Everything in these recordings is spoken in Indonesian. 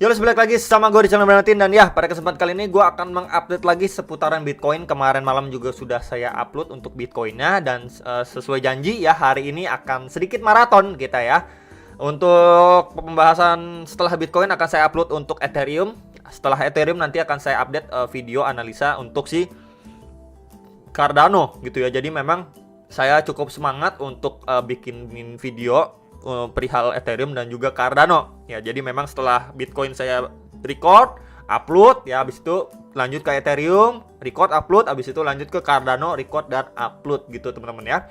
Yo, balik lagi sama gue di channel Bernatin. Dan ya, pada kesempatan kali ini gue akan mengupdate lagi seputaran Bitcoin. Kemarin malam juga sudah saya upload untuk Bitcoinnya. Dan sesuai janji ya, hari ini akan sedikit maraton kita ya. Untuk pembahasan setelah Bitcoin akan saya upload untuk Ethereum. Setelah Ethereum nanti akan saya update video analisa untuk si Cardano gitu ya. Jadi memang saya cukup semangat untuk bikin video perihal Ethereum dan juga Cardano ya. Jadi memang setelah Bitcoin saya record, upload ya, habis itu lanjut ke Ethereum, record, upload, habis itu lanjut ke Cardano, record dan upload gitu teman-teman ya.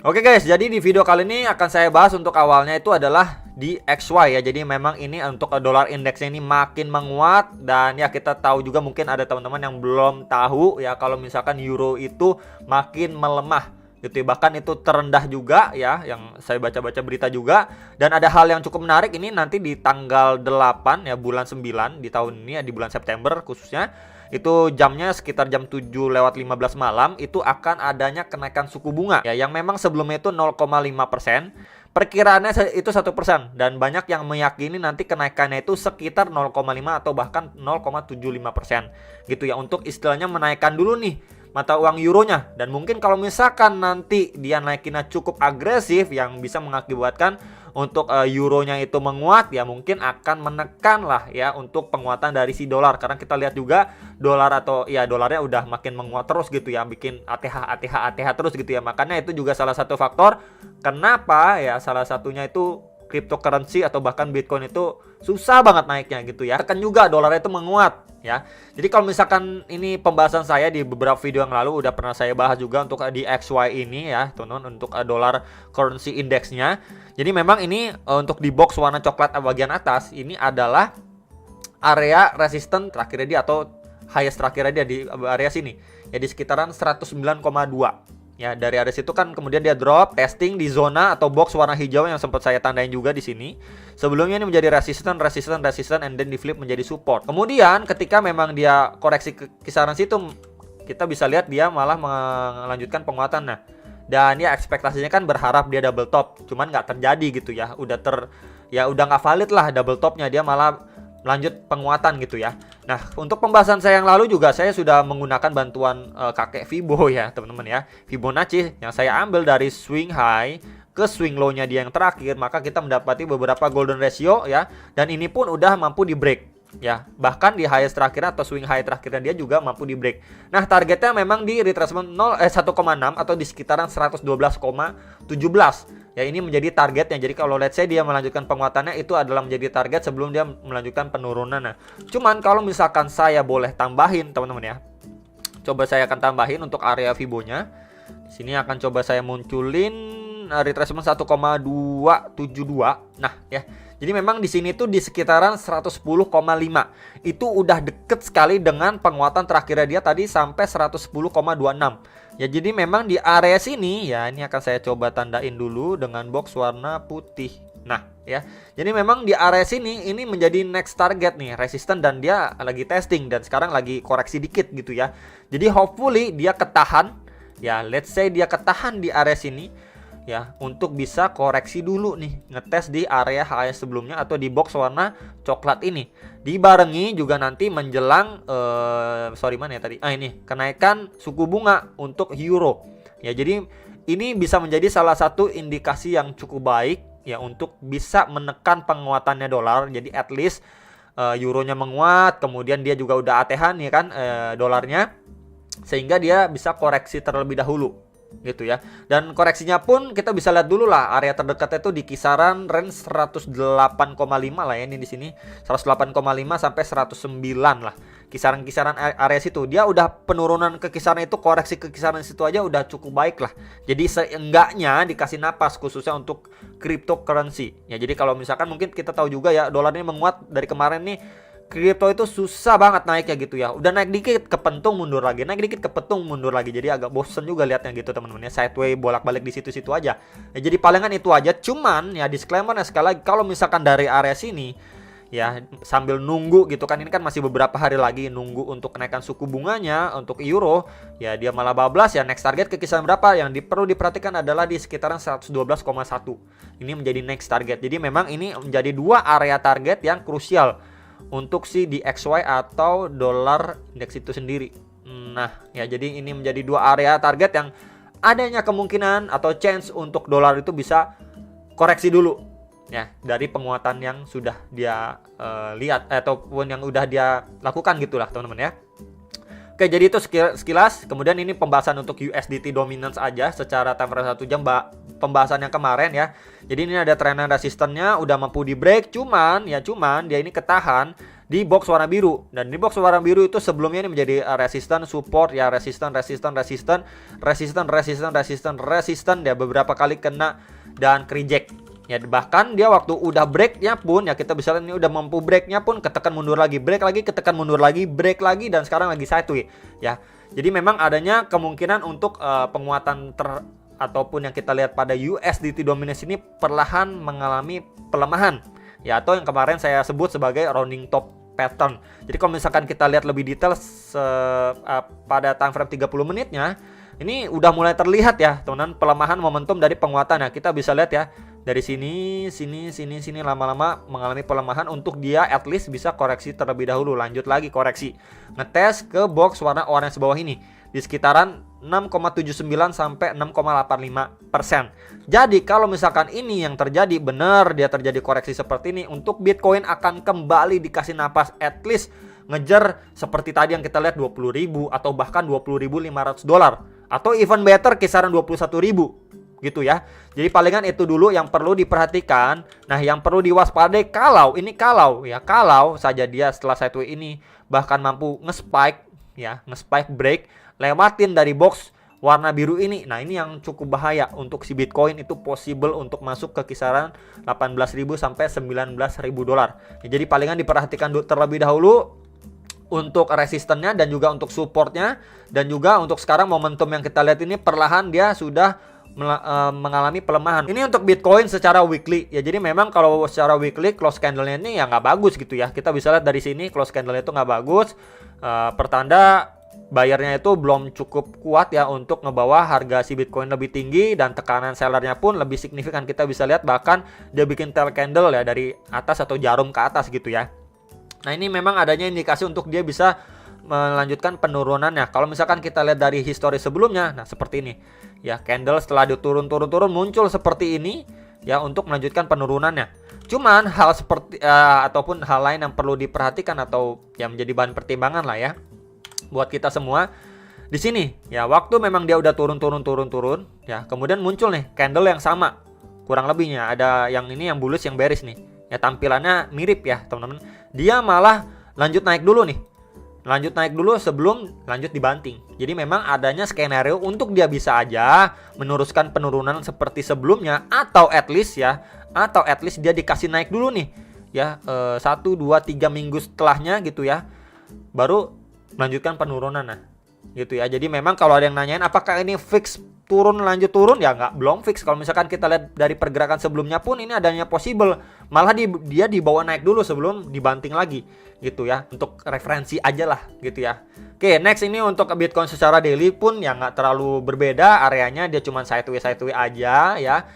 Oke guys, jadi di video kali ini akan saya bahas untuk awalnya itu adalah di XY ya. Jadi memang ini untuk dolar indeksnya ini makin menguat. Dan ya kita tahu juga mungkin ada teman-teman yang belum tahu ya, kalau misalkan euro itu makin melemah gitu ya. Bahkan itu terendah juga ya, yang saya baca-baca berita juga. Dan ada hal yang cukup menarik ini nanti di tanggal 8 ya, bulan 9 di tahun ini ya, di bulan September khususnya. Itu jamnya sekitar jam 7:15 malam itu akan adanya kenaikan suku bunga ya, yang memang sebelumnya itu 0,5%. Perkiraannya itu 1%, dan banyak yang meyakini nanti kenaikannya itu sekitar 0,5 atau bahkan 0,75% gitu ya, untuk istilahnya menaikkan dulu nih mata uang euronya. Dan mungkin kalau misalkan nanti dia naikinnya cukup agresif yang bisa mengakibatkan untuk euronya itu menguat ya, mungkin akan menekan lah ya untuk penguatan dari si dolar. Karena kita lihat juga dolar atau ya dolarnya udah makin menguat terus gitu ya, bikin ATH terus gitu ya. Makanya itu juga salah satu faktor kenapa ya, salah satunya itu cryptocurrency atau bahkan Bitcoin itu susah banget naiknya gitu ya. Kan juga dolarnya itu menguat ya. Jadi kalau misalkan ini pembahasan saya di beberapa video yang lalu udah pernah saya bahas juga untuk di XY ini ya teman-teman, untuk dolar currency indexnya. Jadi memang ini untuk di box warna coklat bagian atas ini adalah area resisten terakhirnya dia, atau highest terakhirnya dia di area sini ya, di sekitaran 109,2 ya. Dari area situ kan kemudian dia drop testing di zona atau box warna hijau yang sempat saya tandain juga di sini. Sebelumnya ini menjadi resisten and then di flip menjadi support. Kemudian ketika memang dia koreksi ke kisaran situ, kita bisa lihat dia malah melanjutkan penguatan. Nah, dan ya ekspektasinya kan berharap dia double top, cuman nggak terjadi gitu ya. Udah nggak valid lah double topnya, dia malah lanjut penguatan gitu ya. Nah, untuk pembahasan saya yang lalu juga saya sudah menggunakan bantuan kakek Fibo ya teman-teman ya, Fibonacci yang saya ambil dari swing high ke swing low-nya dia yang terakhir, maka kita mendapati beberapa golden ratio ya. Dan ini pun udah mampu di break ya, bahkan di highest terakhir atau swing high terakhirnya dia juga mampu di break. Nah, targetnya memang di retracement 1,6 atau di sekitaran 112,17 ya. Ini menjadi targetnya. Jadi kalau let's say dia melanjutkan penguatannya, itu adalah menjadi target sebelum dia melanjutkan penurunan. Nah, cuman kalau misalkan saya boleh tambahin teman-teman ya, coba saya akan tambahin untuk area Fibonya. Di sini akan coba saya munculin retracement 1,272. Nah ya, jadi memang di sini tuh di sekitaran 110,5. Itu udah deket sekali dengan penguatan terakhirnya dia tadi sampai 110,26. Ya, jadi memang di area sini ya, ini akan saya coba tandain dulu dengan box warna putih. Nah ya, jadi memang di area sini ini menjadi next target nih, resisten, dan dia lagi testing dan sekarang lagi koreksi dikit gitu ya. Jadi hopefully dia ketahan ya, let's say dia ketahan di area sini ya, untuk bisa koreksi dulu nih, ngetes di area high sebelumnya atau di box warna coklat ini. Dibarengi juga nanti menjelang ini kenaikan suku bunga untuk euro ya. Jadi ini bisa menjadi salah satu indikasi yang cukup baik ya untuk bisa menekan penguatannya dolar. Jadi at least euronya menguat, kemudian dia juga udah ATH nih kan dolarnya, sehingga dia bisa koreksi terlebih dahulu gitu ya. Dan koreksinya pun kita bisa lihat dulu lah, area terdekatnya itu di kisaran range 108,5 lah ya, ini di sini 108,5 sampai 109 lah. Kisaran-kisaran area situ dia udah penurunan ke kisaran itu, koreksi ke kisaran situ aja udah cukup baik lah. Jadi seenggaknya dikasih napas khususnya untuk cryptocurrency. Ya, jadi kalau misalkan mungkin kita tahu juga ya, dolar ini menguat dari kemarin nih, kripto itu susah banget naiknya gitu ya. Udah naik dikit kepentung mundur lagi, naik dikit kepentung mundur lagi. Jadi agak bosen juga liatnya gitu teman-teman ya, sideways bolak-balik di situ-situ aja. Ya, jadi palingan itu aja. Cuman ya disclaimer ya sekali lagi, kalau misalkan dari area sini ya sambil nunggu gitu kan, ini kan masih beberapa hari lagi nunggu untuk kenaikan suku bunganya untuk euro ya, dia malah bablas ya. Next target ke kisaran berapa yang perlu diperhatikan adalah di sekitaran 112,1. Ini menjadi next target. Jadi memang ini menjadi dua area target yang krusial untuk si DXY atau dolar indeks itu sendiri. Nah, ya jadi ini menjadi dua area target yang adanya kemungkinan atau chance untuk dolar itu bisa koreksi dulu ya dari penguatan yang sudah dia lihat ataupun yang udah dia lakukan gitulah teman-teman ya. Oke, jadi itu sekilas. Kemudian ini pembahasan untuk USDT dominance aja secara time frame 1 jam, pembahasan yang kemarin ya. Jadi ini ada trend resistennya udah mampu di break, cuman dia ini ketahan di box warna biru. Dan di box warna biru itu sebelumnya ini menjadi resistance, support ya, resistance ya, beberapa kali kena dan reject. Ya, bahkan dia waktu udah breaknya pun ya, kita bisa lihat ini udah mampu breaknya pun ketekan mundur lagi, break lagi, ketekan mundur lagi, break lagi, dan sekarang lagi sideways ya. Jadi memang adanya kemungkinan untuk penguatan ataupun yang kita lihat pada USDT dominance ini perlahan mengalami pelemahan ya, atau yang kemarin saya sebut sebagai rounding top pattern. Jadi kalau misalkan kita lihat lebih detail pada time frame 30 menitnya, ini udah mulai terlihat ya teman-teman pelemahan momentum dari penguatan ya. Kita bisa lihat ya dari sini lama-lama mengalami pelemahan untuk dia at least bisa koreksi terlebih dahulu, lanjut lagi koreksi, ngetes ke box warna orange bawah ini di sekitaran 6,79 sampai 6,85%. Jadi kalau misalkan ini yang terjadi, benar dia terjadi koreksi seperti ini, untuk Bitcoin akan kembali dikasih napas at least ngejar seperti tadi yang kita lihat 20.000 atau bahkan 20.500 dolar atau even better kisaran 21.000 gitu ya. Jadi palingan itu dulu yang perlu diperhatikan. Nah, yang perlu diwaspadai kalau saja dia setelah sideways ini bahkan mampu nge-spike break, lewatin dari box warna biru ini. Nah, ini yang cukup bahaya untuk si Bitcoin, itu possible untuk masuk ke kisaran 18.000 sampai 19.000 dolar. Ya, jadi palingan diperhatikan terlebih dahulu untuk resistennya dan juga untuk supportnya, dan juga untuk sekarang momentum yang kita lihat ini perlahan dia sudah mengalami pelemahan. Ini untuk Bitcoin secara weekly ya. Jadi memang kalau secara weekly close candle-nya ini ya nggak bagus gitu ya. Kita bisa lihat dari sini close candle-nya itu nggak bagus, pertanda bayarnya itu belum cukup kuat ya untuk ngebawa harga si Bitcoin lebih tinggi, dan tekanan sellernya pun lebih signifikan. Kita bisa lihat bahkan dia bikin tail candle ya dari atas atau jarum ke atas gitu ya. Nah, ini memang adanya indikasi untuk dia bisa melanjutkan penurunannya. Kalau misalkan kita lihat dari histori sebelumnya, nah seperti ini ya, candle setelah diturun muncul seperti ini ya untuk melanjutkan penurunannya. Cuman hal seperti ataupun hal lain yang perlu diperhatikan atau yang menjadi bahan pertimbangan lah ya buat kita semua di sini ya, waktu memang dia udah turun ya, kemudian muncul nih candle yang sama kurang lebihnya, ada yang ini yang bullish yang bearish nih ya, tampilannya mirip ya teman-teman. Dia malah lanjut naik dulu sebelum lanjut dibanting. Jadi memang adanya skenario untuk dia bisa aja meneruskan penurunan seperti sebelumnya, atau at least dia dikasih naik dulu nih ya, 1, 2, 3 minggu setelahnya gitu ya, baru melanjutkan penurunan. Nah gitu ya. Jadi memang kalau ada yang nanyain apakah ini fix lanjut turun ya, belum fix. Kalau misalkan kita lihat dari pergerakan sebelumnya pun ini adanya possible malah dia dibawa naik dulu sebelum dibanting lagi gitu ya, untuk referensi aja lah gitu ya. Oke, next ini untuk Bitcoin secara daily pun ya nggak terlalu berbeda areanya, dia cuma sideways aja ya.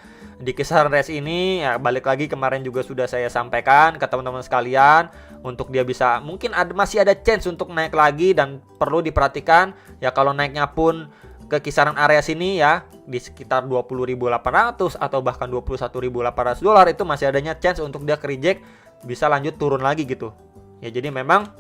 Di kisaran range ini ya, balik lagi kemarin juga sudah saya sampaikan ke teman-teman sekalian, untuk dia bisa mungkin masih ada chance untuk naik lagi, dan perlu diperhatikan ya kalau naiknya pun ke kisaran area sini ya di sekitar 20.800 atau bahkan 21.800 dolar, itu masih adanya chance untuk dia reject bisa lanjut turun lagi gitu. Ya jadi memang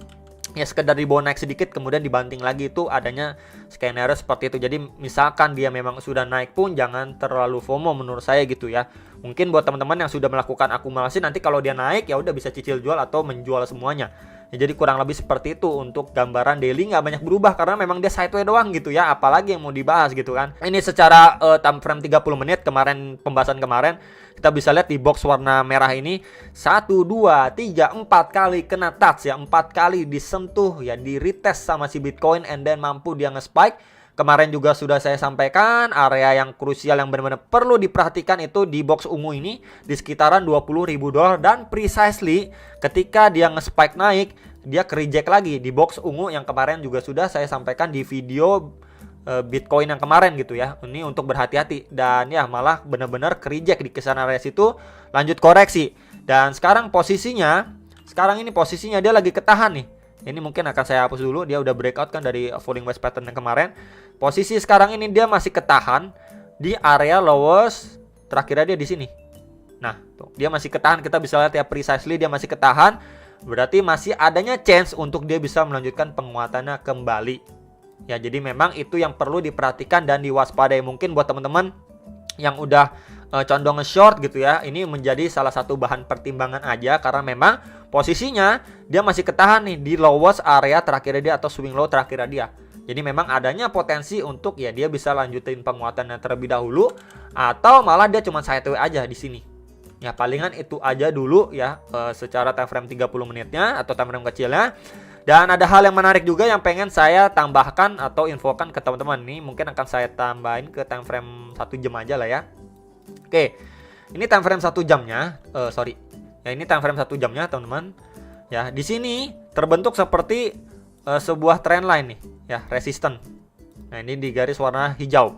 ya sekedar dibawa naik sedikit kemudian dibanting lagi, itu adanya skenario seperti itu. Jadi misalkan dia memang sudah naik pun jangan terlalu FOMO menurut saya gitu ya. Mungkin buat teman-teman yang sudah melakukan akumulasi, nanti kalau dia naik ya udah bisa cicil jual atau menjual semuanya. Ya, jadi kurang lebih seperti itu untuk gambaran daily, nggak banyak berubah karena memang dia sideways doang gitu ya. Apalagi yang mau dibahas gitu kan. Ini secara time frame 30 menit pembahasan kemarin kita bisa lihat di box warna merah ini 1, 2, 3, 4 kali kena touch ya, 4 kali disentuh ya, di retest sama si Bitcoin, and then mampu dia nge-spike. Kemarin juga sudah saya sampaikan area yang krusial yang benar-benar perlu diperhatikan itu di box ungu ini di sekitaran 20.000 dolar, dan precisely ketika dia nge-spike naik dia reject lagi di box ungu yang kemarin juga sudah saya sampaikan di video Bitcoin yang kemarin gitu ya. Ini untuk berhati-hati, dan ya malah benar-benar reject di kisaran area situ, lanjut koreksi. Dan sekarang posisinya sekarang ini posisinya dia lagi ketahan nih. Ini mungkin akan saya hapus dulu, dia udah breakout kan dari falling wedge pattern yang kemarin. Posisi sekarang ini dia masih ketahan di area lowest terakhirnya dia di sini. Nah, tuh, dia masih ketahan, kita bisa lihat ya precisely dia masih ketahan. Berarti masih adanya chance untuk dia bisa melanjutkan penguatannya kembali. Ya, jadi memang itu yang perlu diperhatikan dan diwaspadai. Mungkin buat teman-teman yang udah condong nge-short gitu ya, ini menjadi salah satu bahan pertimbangan aja, karena memang posisinya dia masih ketahan nih di lowest area terakhirnya dia atau swing low terakhirnya dia. Jadi memang adanya potensi untuk ya dia bisa lanjutin penguatannya terlebih dahulu, atau malah dia cuma sideways aja di sini. Ya palingan itu aja dulu ya secara time frame 30 menitnya atau time frame kecilnya. Dan ada hal yang menarik juga yang pengen saya tambahkan atau infokan ke teman-teman nih. Mungkin akan saya tambahin ke time frame 1 jam aja lah ya. Oke, ini time frame 1 jamnya. Ya ini time frame 1 jamnya teman-teman. Ya di sini terbentuk seperti sebuah trend line nih. Ya resisten. Nah ini di garis warna hijau.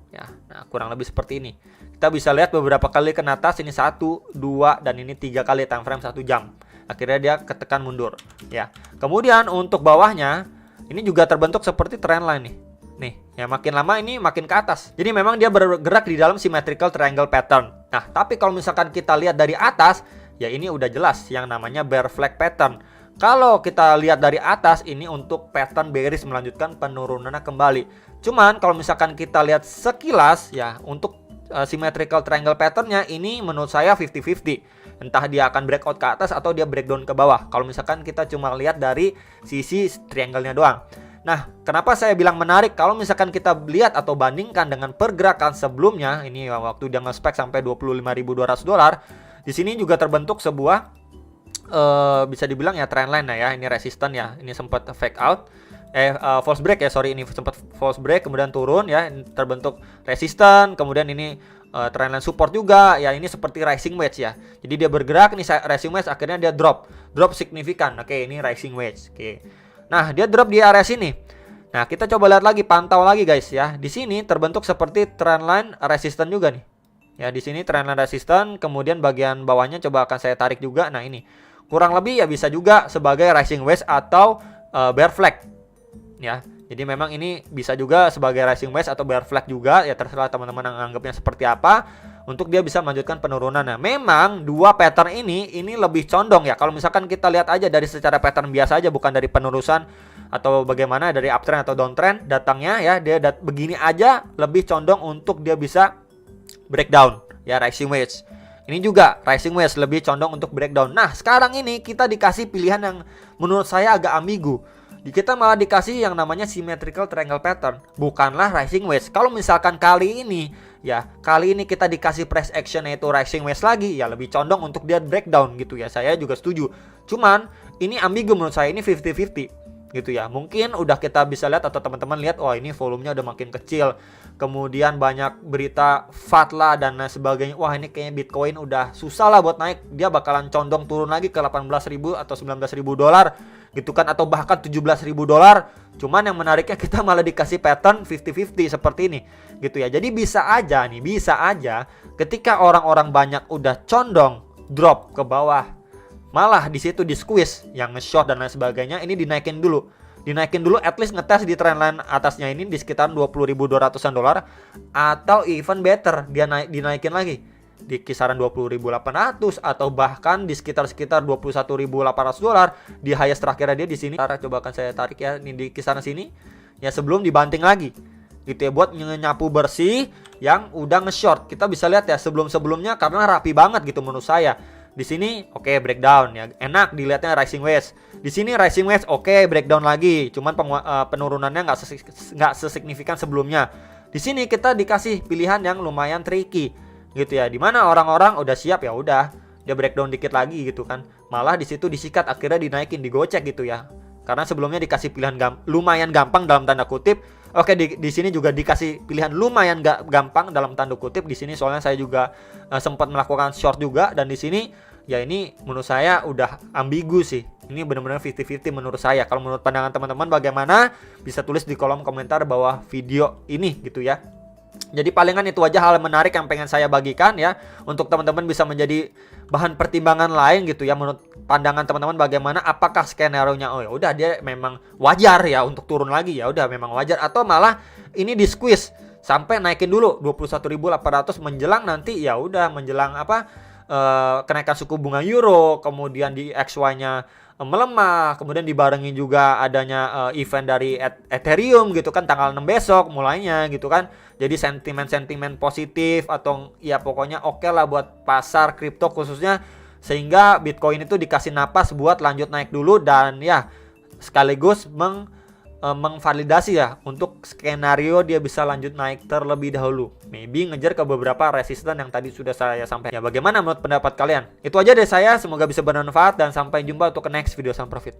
Ya, nah kurang lebih seperti ini. Kita bisa lihat beberapa kali ke atas, ini 1, 2, dan ini 3 kali time frame 1 jam. Akhirnya dia ketekan mundur. Ya. Kemudian untuk bawahnya, ini juga terbentuk seperti trend line nih. Nih, ya makin lama ini makin ke atas. Jadi memang dia bergerak di dalam symmetrical triangle pattern. Nah, tapi kalau misalkan kita lihat dari atas, ya ini udah jelas yang namanya bear flag pattern. Kalau kita lihat dari atas, ini untuk pattern bearish melanjutkan penurunannya kembali. Cuman kalau misalkan kita lihat sekilas, ya untuk symmetrical triangle patternnya ini menurut saya 50-50. Entah dia akan breakout ke atas atau dia breakdown ke bawah. Kalau misalkan kita cuma lihat dari sisi triangle-nya doang. Nah, kenapa saya bilang menarik? Kalau misalkan kita lihat atau bandingkan dengan pergerakan sebelumnya, ini waktu dia nge-spike sampai $25.200, di sini juga terbentuk sebuah bisa dibilang ya trendline ya. Ini resisten ya. Ini sempat fake out. False break ya, sorry, ini sempat false break kemudian turun ya, terbentuk resisten, kemudian ini trendline support juga ya, ini seperti rising wedge ya. Jadi dia bergerak nih rising wedge, akhirnya dia drop signifikan. Oke, ini rising wedge. Oke. Nah, dia drop di area sini. Nah, kita coba lihat lagi, pantau lagi guys ya. Di sini terbentuk seperti trendline resisten juga nih. Ya, di sini trendline resisten, kemudian bagian bawahnya coba akan saya tarik juga. Nah, ini kurang lebih ya bisa juga sebagai rising wedge atau bear flag. Ya, jadi memang ini bisa juga sebagai rising wedge atau bear flag juga, ya terserah teman-teman yang anggapnya seperti apa untuk dia bisa melanjutkan penurunan. Nah, memang dua pattern ini lebih condong ya. Kalau misalkan kita lihat aja dari secara pattern biasa aja, bukan dari penerusan atau bagaimana dari uptrend atau downtrend datangnya ya, dia begini aja lebih condong untuk dia bisa breakdown ya, rising wedge. Ini juga rising wedge lebih condong untuk breakdown. Nah, sekarang ini kita dikasih pilihan yang menurut saya agak ambigu. Kita malah dikasih yang namanya symmetrical triangle pattern, bukanlah rising wedge. Kalau misalkan kali ini kita dikasih price action yaitu rising wedge lagi, ya lebih condong untuk dia breakdown gitu ya. Saya juga setuju. Cuman ini ambigu menurut saya, ini 50-50 gitu ya. Mungkin udah kita bisa lihat atau teman-teman lihat, oh ini volumenya udah makin kecil. Kemudian banyak berita FAT lah dan sebagainya. Wah, ini kayaknya Bitcoin udah susah lah buat naik. Dia bakalan condong turun lagi ke 18.000 atau 19.000 dolar gitu kan, atau bahkan 17.000 dolar. Cuman yang menariknya kita malah dikasih pattern 50-50 seperti ini gitu ya. Jadi bisa aja ketika orang-orang banyak udah condong drop ke bawah, malah di situ di squeeze yang nge-short dan lain sebagainya, ini dinaikin dulu at least ngetes di trendline atasnya ini di sekitar 20.200-an dolar, atau even better dia dinaikin lagi di kisaran 20.800 atau bahkan di sekitar 21.800 dolar di highest terakhirnya dia di sini. Coba akan saya tarik ya, ini di kisaran sini ya, sebelum dibanting lagi gitu ya, buat nyapu bersih yang udah nge-short. Kita bisa lihat ya sebelum-sebelumnya karena rapi banget gitu menurut saya. Di sini oke, breakdown ya, enak dilihatnya rising wedge. Di sini rising wedge oke, breakdown lagi. Cuman penurunannya nggak sesignifikan sebelumnya. Di sini kita dikasih pilihan yang lumayan tricky gitu ya, dimana orang-orang udah siap, ya udah dia breakdown dikit lagi gitu kan, malah di situ disikat, akhirnya dinaikin, digocek gitu ya, karena sebelumnya dikasih pilihan lumayan gampang dalam tanda kutip. Oke, di sini juga dikasih pilihan lumayan gampang dalam tanda kutip di sini, soalnya saya juga sempat melakukan short juga, dan di sini ya ini menurut saya udah ambigu sih. Ini benar-benar 50-50 menurut saya. Kalau menurut pandangan teman-teman bagaimana, bisa tulis di kolom komentar bawah video ini gitu ya. Jadi palingan itu aja hal menarik yang pengen saya bagikan ya, untuk teman-teman bisa menjadi bahan pertimbangan lain gitu ya, menurut pandangan teman-teman bagaimana, apakah skenario-nya oh ya udah dia memang wajar ya untuk turun lagi, ya udah memang wajar, atau malah ini di squeeze sampai naikin dulu 21.800 menjelang nanti, ya udah menjelang kenaikan suku bunga euro, kemudian di XY-nya melemah, kemudian dibarengi juga adanya event dari Ethereum gitu kan, tanggal 6 besok mulainya gitu kan. Jadi sentimen-sentimen positif atau ya pokoknya oke lah buat pasar kripto khususnya, sehingga Bitcoin itu dikasih napas buat lanjut naik dulu, dan ya sekaligus mengvalidasi ya untuk skenario dia bisa lanjut naik terlebih dahulu. Maybe ngejar ke beberapa resisten yang tadi sudah saya sampaikan. Ya bagaimana menurut pendapat kalian? Itu aja dari saya, semoga bisa bermanfaat dan sampai jumpa untuk ke next video. Salam profit.